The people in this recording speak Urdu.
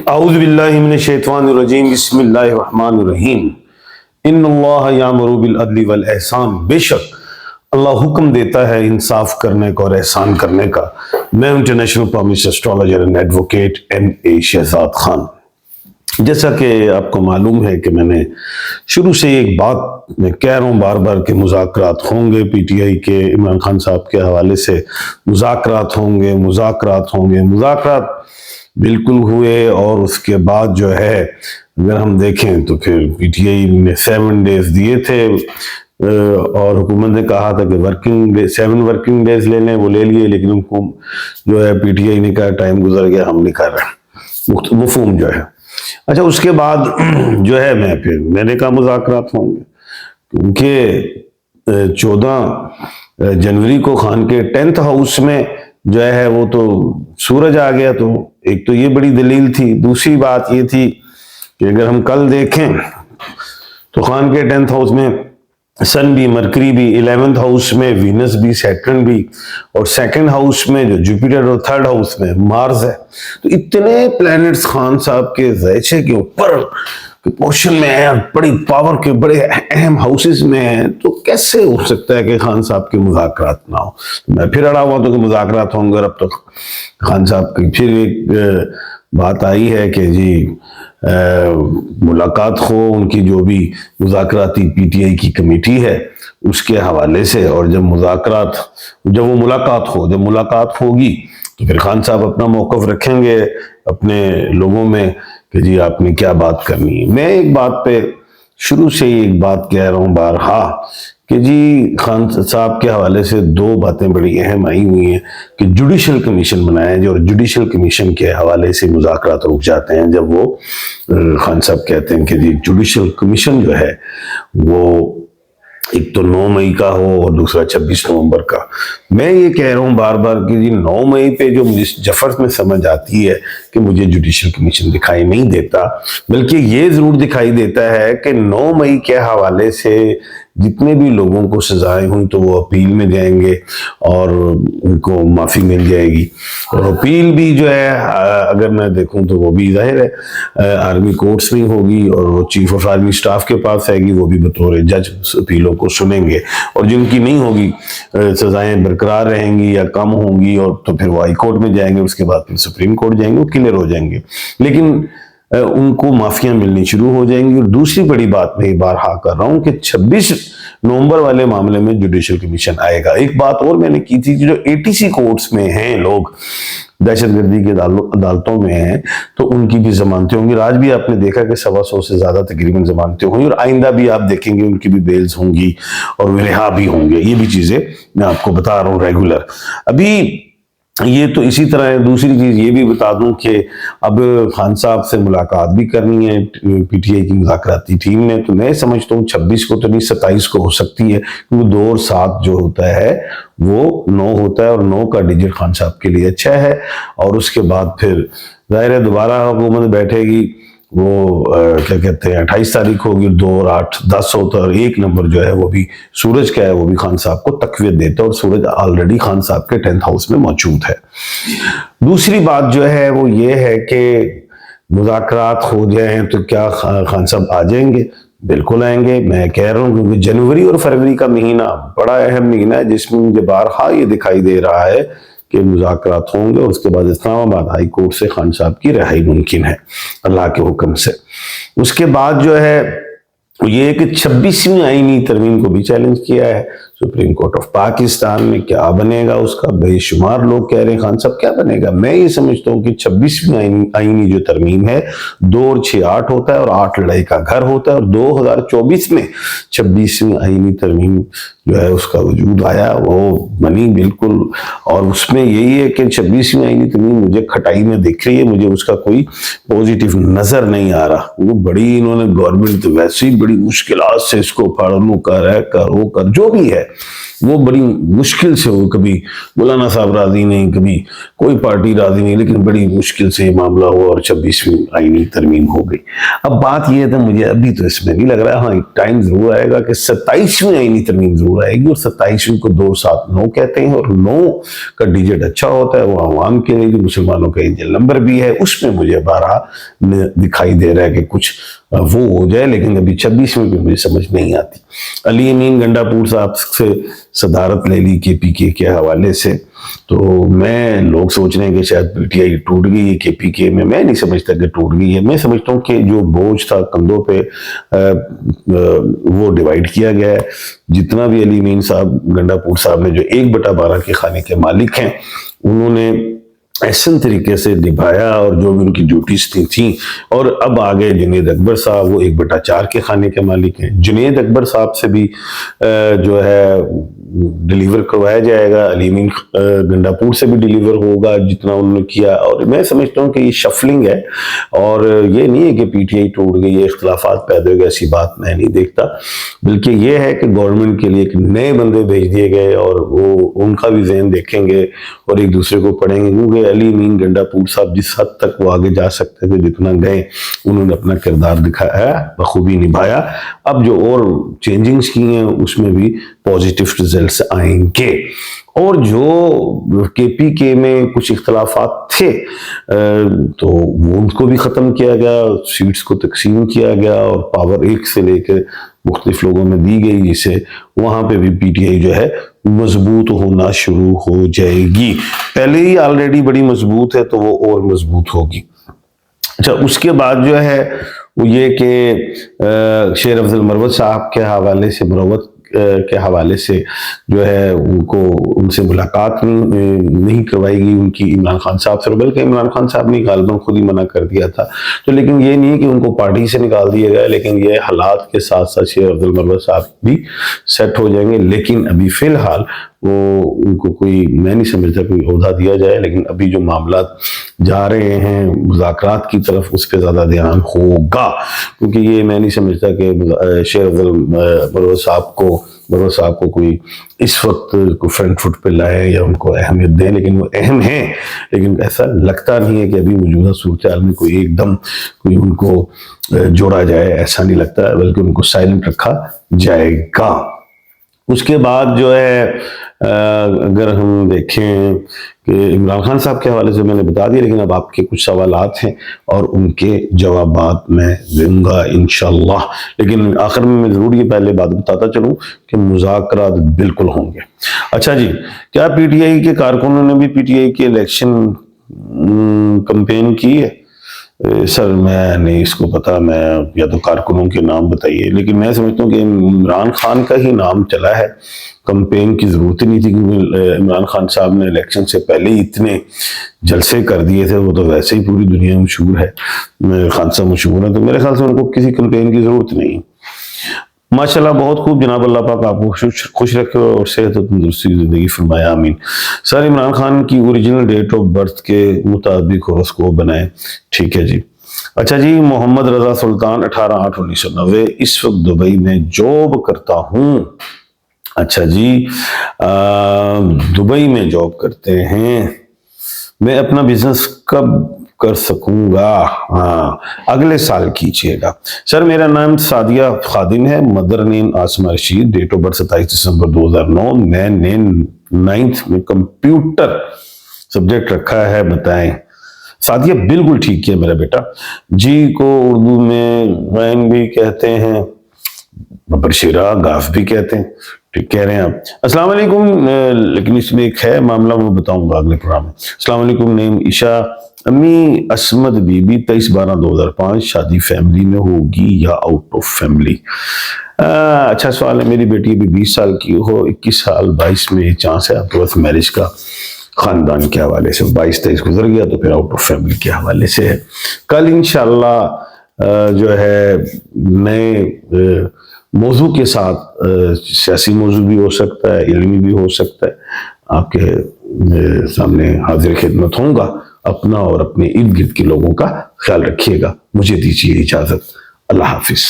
اعوذ باللہ من الشیطان الرجیم بسم اللہ الرحمن الرحیم ان اللہ یامر بالعدل والاحسان، بے شک اللہ حکم دیتا ہے انصاف کرنے کا اور احسان کرنے کا۔ میں international promise astrologer and advocate M A. Shahzad Khan. جیسا کہ آپ کو معلوم ہے کہ میں نے شروع سے ایک بات میں کہہ رہا ہوں بار بار کہ مذاکرات ہوں گے، پی ٹی آئی کے عمران خان صاحب کے حوالے سے مذاکرات ہوں گے۔ مذاکرات بالکل ہوئے، اور اس کے بعد جو ہے اگر ہم دیکھیں تو پھر پی ٹی آئی نے 7 days دیے تھے، اور حکومت نے کہا تھا کہ 7 ورکنگ ڈیز لے لیں، وہ لے لیے، لیکن ان کو جو ہے پی ٹی آئی نے کہا ٹائم گزر گیا، ہم نہیں کر رہے، مفہوم جو ہے۔ اچھا، اس کے بعد جو ہے میں نے کہا مذاکرات ہوں گے، کیونکہ 14 جنوری کو خان کے 10th ہاؤس میں جو ہے وہ تو سورج آ گیا، تو ایک تو یہ بڑی دلیل تھی۔ دوسری بات یہ تھی کہ اگر ہم کل دیکھیں تو خان کے 10th ہاؤس میں سن بھی، مرکری بھی، 11th ہاؤس میں وینس بھی، سیٹرن بھی، اور 2nd ہاؤس میں جو جوپیٹر، اور 3rd ہاؤس میں مارس ہے۔ تو اتنے پلینٹس خان صاحب کے ذیچے کے اوپر پوزیشن میں ہیں، بڑی پاور کے بڑے اہم ہاؤسز میں ہیں، تو کیسے ہو سکتا ہے کہ خان صاحب کے مذاکرات نہ ہو؟ میں پھر اڑا ہوا تو کہ مذاکرات ہوں گے، اور اب تک خان صاحب کی پھر ایک بات آئی ہے کہ جی ملاقات ہو، ان کی جو بھی مذاکراتی پی ٹی آئی کی کمیٹی ہے اس کے حوالے سے، اور جب وہ ملاقات ہوگی تو پھر خان صاحب اپنا موقف رکھیں گے اپنے لوگوں میں کہ جی آپ نے کیا بات کرنی ہے۔ میں ایک بات پہ شروع سے ہی ایک بات کہہ رہا ہوں بارہا کہ جی خان صاحب کے حوالے سے 2 باتیں بڑی اہم آئی ہوئی ہیں کہ جوڈیشل کمیشن بنایا جائے، اور جوڈیشل کمیشن کے حوالے سے مذاکرات رک جاتے ہیں جب وہ خان صاحب کہتے ہیں کہ جی جوڈیشل کمیشن جو ہے وہ ایک تو 9 مئی کا ہو اور دوسرا 26 نومبر کا۔ میں یہ کہہ رہا ہوں بار بار کہ جی 9 مئی پہ جو مجھے جفرت میں سمجھ آتی ہے کہ مجھے جوڈیشل کمیشن دکھائی نہیں دیتا، بلکہ یہ ضرور دکھائی دیتا ہے کہ 9 مئی کے حوالے سے جتنے بھی لوگوں کو سزائیں ہوئی تو وہ اپیل میں جائیں گے اور ان کو معافی مل جائے گی، اور اپیل بھی جو ہے اگر میں دیکھوں تو وہ بھی ظاہر ہے آرمی کورٹس میں ہوگی، اور وہ چیف آف آرمی سٹاف کے پاس آئے گی، وہ بھی بطور جج اپیلوں کو سنیں گے، اور جن کی نہیں ہوگی سزائیں برقرار رہیں گی یا کم ہوں گی، اور تو پھر وہ ہائی کورٹ میں جائیں گے، اس کے بعد پھر سپریم کورٹ جائیں گے، وہ کلیئر ہو جائیں گے، لیکن ان کو معافیاں ملنی شروع ہو جائیں گی۔ اور دوسری بڑی بات میں بارہا کر رہا ہوں کہ 26 نومبر والے معاملے میں جوڈیشل کمیشن آئے گا۔ ایک بات اور میں نے کی تھی کہ جو ATC کورٹس میں ہیں لوگ، دہشت گردی کی عدالتوں میں ہیں، تو ان کی بھی ضمانتیں ہوں گی۔ آج بھی آپ نے دیکھا کہ 125 سے زیادہ تقریباً ضمانتیں ہوں گی، اور آئندہ بھی آپ دیکھیں گے ان کی بھی بیلز ہوں گی اور رہا بھی ہوں گے۔ یہ بھی چیزیں میں آپ کو بتا رہا ہوں ریگولر۔ ابھی یہ تو اسی طرح ہے۔ دوسری چیز یہ بھی بتا دوں کہ اب خان صاحب سے ملاقات بھی کرنی ہے پی ٹی آئی کی مذاکراتی ٹیم نے، تو میں سمجھتا ہوں 26 کو تو نہیں، 27 کو ہو سکتی ہے، کیونکہ 2 اور 7 جو ہوتا ہے وہ 9 ہوتا ہے، اور 9 کا ڈیجٹ خان صاحب کے لیے اچھا ہے۔ اور اس کے بعد پھر ظاہر ہے دوبارہ حکومت بیٹھے گی، وہ کیا کہتے ہیں 28 تاریخ ہوگی، 2 اور 8 10 ہوتا ہے، اور 1 نمبر جو ہے وہ بھی سورج کا ہے، وہ بھی خان صاحب کو تقویت دیتا ہے، اور سورج آلریڈی خان صاحب کے 10th ہاؤس میں موجود ہے۔ دوسری بات جو ہے وہ یہ ہے کہ مذاکرات ہو جائیں تو کیا خان صاحب آ جائیں گے؟ بالکل آئیں گے۔ میں کہہ رہا ہوں کیونکہ جنوری اور فروری کا مہینہ بڑا اہم مہینہ ہے، جس میں مجھے بارہا یہ دکھائی دے رہا ہے کہ مذاکرات ہوں گے، اور اس کے بعد اسلام آباد ہائی کورٹ سے خان صاحب کی رہائی ممکن ہے اللہ کے حکم سے۔ اس کے بعد جو ہے یہ کہ 26ویں آئینی ترمیم کو بھی چیلنج کیا ہے سپریم کورٹ آف پاکستان میں۔ کیا بنے گا اس کا؟ بے شمار لوگ کہہ رہے ہیں خان صاحب کیا بنے گا۔ میں یہ سمجھتا ہوں کہ 26ویں آئینی جو ترمیم ہے 2 اور 6 8 ہوتا ہے، اور 8 لڑائی کا گھر ہوتا ہے، اور 2024 میں 26ویں آئینی ترمیم جو ہے اس کا وجود آیا، وہ بنی بالکل۔ اور اس میں یہی ہے کہ 26ویں آئینی ترمیم مجھے کھٹائی میں دکھ رہی ہے، مجھے اس کا کوئی پوزیٹیو نظر نہیں آ رہا۔ وہ بڑی انہوں نے گورنمنٹ ویسے ہی بڑی مشکلات سے اس کو پڑھنو کر ہے، کرو کر جو بھی ہے، وہ بڑی مشکل سے وہ کبھی مولانا صاحب راضی نہیں, کبھی کوئی پارٹی راضی نہیں, لیکن بڑی مشکل سے یہ معاملہ ہوا اور 26ویں آئینی ترمیم ہو گئی. اب بات یہ ہے مجھے ابھی تو اس میں نہیں لگ رہا, ہاں ایک ٹائم ضرور آئے گا کہ 27ویں آئینی ترمیم ضرور آئے گی, اور 27ویں کو 279 کہتے ہیں, اور 9 کا ڈیجٹ اچھا ہوتا ہے, وہ عوام کے لیے مسلمانوں کا انجل نمبر بھی ہے, اس میں مجھے بارہ دکھائی دے رہا ہے کہ کچھ وہ ہو جائے, لیکن ابھی 26ویں بھی مجھے سمجھ نہیں آتی. علی امین گنڈا پور صاحب سے صدارت لے لی کے پی کے حوالے سے, تو میں لوگ سوچ رہے ہیں کہ شاید پی ٹی آئی ٹوٹ گئی ہے کے پی کے میں نہیں سمجھتا کہ ٹوٹ گئی ہے. میں سمجھتا ہوں کہ جو بوجھ تھا کندھوں پہ وہ ڈیوائیڈ کیا گیا ہے. جتنا بھی علی امین صاحب گنڈا پور صاحب نے جو 1/12 کے خانے کے مالک ہیں, انہوں نے احسن طریقے سے نبھایا, اور جو بھی ان کی ڈیوٹیز تھیں. اور اب آگے جنید اکبر صاحب وہ 1/4 کے خانے کے مالک ہیں. جنید اکبر صاحب سے بھی جو ہے ڈیلیور کروایا جائے گا, علی امین گنڈا پور سے بھی ڈیلیور ہوگا جتنا انہوں نے کیا. اور میں سمجھتا ہوں کہ یہ شفلنگ ہے, اور یہ نہیں ہے کہ پی ٹی آئی ٹوٹ گئی, یہ اختلافات پیدا ہو گئے, ایسی بات میں نہیں دیکھتا. بلکہ یہ ہے کہ گورنمنٹ کے لیے ایک نئے بندے بھیج دیے گئے, اور وہ ان کا بھی ذہن دیکھیں گے اور ایک دوسرے کو پڑھیں گے, کیونکہ علی امین گنڈا پور صاحب جس حد تک وہ آگے جا سکتے تھے, جتنا گئے, انہوں نے اپنا کردار دکھایا, بخوبی نبھایا. اب جو اور چینجنگز کی ہیں اس میں بھی پازیٹیو ریزلٹس آئیں گے. اور جو کے پی کے میں کچھ اختلافات تھے تو وہ ان کو بھی ختم کیا گیا, سیٹس کو تقسیم کیا گیا, اور پاور ایک سے لے کے مختلف لوگوں میں دی گئی, جس سے وہاں پہ بھی پی ٹی آئی جو ہے مضبوط ہونا شروع ہو جائے گی. پہلے ہی آلریڈی بڑی مضبوط ہے, تو وہ اور مضبوط ہوگی. اچھا, اس کے بعد جو ہے وہ یہ کہ شیر افضل مروت صاحب کے حوالے سے, مروت کے حوالے سے جو ہے ان سے ملاقات نہیں کروائی گئی ان کی عمران خان صاحب سے, بلکہ عمران خان صاحب نے غالباً خود ہی منع کر دیا تھا. تو لیکن یہ نہیں کہ ان کو پارٹی سے نکال دیا گیا, لیکن یہ حالات کے ساتھ ساتھ شیر افضل مروت صاحب بھی سیٹ ہو جائیں گے. لیکن ابھی فی الحال وہ ان کو کوئی, میں نہیں سمجھتا کوئی عہدہ دیا جائے, لیکن ابھی جو معاملات جا رہے ہیں مذاکرات کی طرف, اس پہ زیادہ دھیان ہوگا. کیونکہ یہ میں نہیں سمجھتا کہ شیر افضل مروت صاحب کو کوئی اس وقت کوئی فرنٹ فٹ پہ لائے یا ان کو اہمیت دیں, لیکن وہ اہم ہیں. لیکن ایسا لگتا نہیں ہے کہ ابھی موجودہ صورتحال میں کوئی ایک دم کوئی ان کو جوڑا جائے, ایسا نہیں لگتا, بلکہ ان کو سائلنٹ رکھا جائے گا. اس کے بعد جو ہے اگر ہم دیکھیں کہ عمران خان صاحب کے حوالے سے میں نے بتا دیا, لیکن اب آپ کے کچھ سوالات ہیں اور ان کے جوابات میں دوں گا انشاءاللہ. لیکن آخر میں ضرور یہ پہلے بات بتاتا چلوں کہ مذاکرات بالکل ہوں گے. اچھا جی, کیا پی ٹی آئی کے کارکنوں نے بھی پی ٹی آئی کے الیکشن کمپین کی ہے؟ سر میں نہیں اس کو پتا, میں یا تو کارکنوں کے نام بتائیے. لیکن میں سمجھتا ہوں کہ عمران خان کا ہی نام چلا ہے, کمپین کی ضرورت ہی نہیں تھی, کیونکہ عمران خان صاحب نے الیکشن سے پہلے ہی اتنے جلسے کر دیے تھے. وہ تو ویسے ہی پوری دنیا میں مشہور ہے, خان صاحب مشہور ہے, تو میرے خیال سے ان کو کسی کمپین کی ضرورت نہیں. ماشاءاللہ بہت خوب جناب, اللہ پاک آپ کو خوش رکھے اور صحت و تندرستی کی زندگی فرمائے, آمین. سر عمران خان کی اوریجنل ڈیٹ آف برتھ کے مطابق ہوراسکوپ بنائیں. ٹھیک ہے جی. اچھا جی, محمد رضا سلطان 18/8/1990, اس وقت دبئی میں جاب کرتا ہوں. اچھا جی, دبئی میں جاب کرتے ہیں. میں اپنا بزنس کب کر سکوں گا؟ ہاں, اگلے سال کیجئے گا. سر میرا نام سعدیہ خادم ہے, mother name Asma Rashid, date of birth 27 December 2009. میں نے 9th میں کمپیوٹر سبجیکٹ رکھا ہے, بتائیں. سعدیہ بالکل ٹھیک کیا میرا بیٹا. جی کو اردو میں غین بھی کہتے ہیں, برشیرہ گاف بھی کہتے ہیں. ٹھیک کہہ رہے ہیں آپ. السلام علیکم, لیکن اس میں ایک ہے معاملہ, وہ بتاؤں گا اگلے پروگرام میں. السلام علیکم. نیم عشاء, امی اسمد بی بی, 23/12/2005. شادی فیملی میں ہوگی یا آؤٹ آف فیملی؟ اچھا سوال ہے. میری بیٹی ابھی 20 سال کی ہو, 21 سال 22 میں چانس ہے آپ کے پاس میرج کا. خاندان کے حوالے سے 22-23 گزر گیا تو پھر آؤٹ آف فیملی کے حوالے سے ہے. کل انشاءاللہ جو ہے نئے موضوع کے ساتھ, سیاسی موضوع بھی ہو سکتا ہے, علمی بھی ہو سکتا ہے, آپ کے سامنے حاضر خدمت ہوں گا. اپنا اور اپنے ارد گرد کے لوگوں کا خیال رکھیے گا. مجھے دیجیے اجازت. اللہ حافظ.